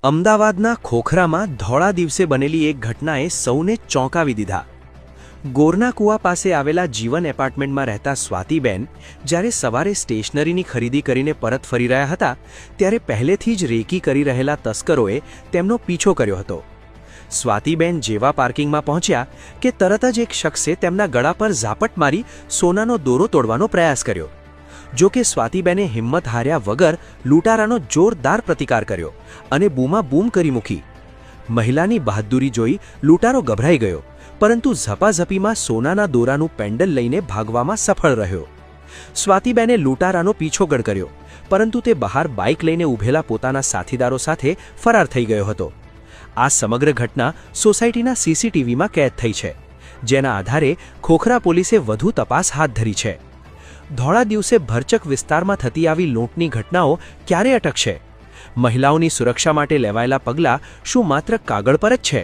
અમદાવાદના ખોખરામાં ધોળા દિવસે બનેલી એક ઘટનાએ સૌને ચોંકાવી દીધા। ગોરના કૂવા પાસે આવેલા જીવન એપાર્ટમેન્ટમાં રહેતા સ્વાતિબેન જ્યારે સવારે સ્ટેશનરીની ખરીદી કરીને પરત ફરી રહ્યા હતા ત્યારે પહેલેથી જ રેકી કરી રહેલા તસ્કરોએ તેમનો પીછો કર્યો હતો। સ્વાતિબેન જેવા પાર્કિંગમાં પહોંચ્યા કે તરત જ એક શખ્સે તેમના ગળા પર ઝાપટ મારી સોનાનો દોરો તોડવાનો પ્રયાસ કર્યો। જો કે સ્વાતિબેને હિંમત હાર્યા વગર લૂંટારાનો જોરદાર પ્રતિકાર કર્યો અને બૂમાબૂમ કરી મૂકી। મહિલાની બહાદુરી જોઈ લૂંટારો ગભરાઈ ગયો, પરંતુ ઝપાઝપીમાં સોનાના દોરાનું પેન્ડલ લઈને ભાગવામાં સફળ રહ્યો। સ્વાતિબેને લૂંટારાનો પીછોગઢ કર્યો, પરંતુ તે બહાર બાઇક લઈને ઊભેલા પોતાના સાથીદારો સાથે ફરાર થઈ ગયો હતો। આ સમગ્ર ઘટના સોસાયટીના સીસીટીવીમાં કેદ થઈ છે, જેના આધારે ખોખરા પોલીસે વધુ તપાસ હાથ ધરી છે। ધોળા દિવસે ભરચક વિસ્તારમાં થતી આવી લૂંટની ઘટનાઓ ક્યારે અટકશે? મહિલાઓની સુરક્ષા માટે લેવાયેલા પગલાં શું માત્ર કાગળ પર જ છે?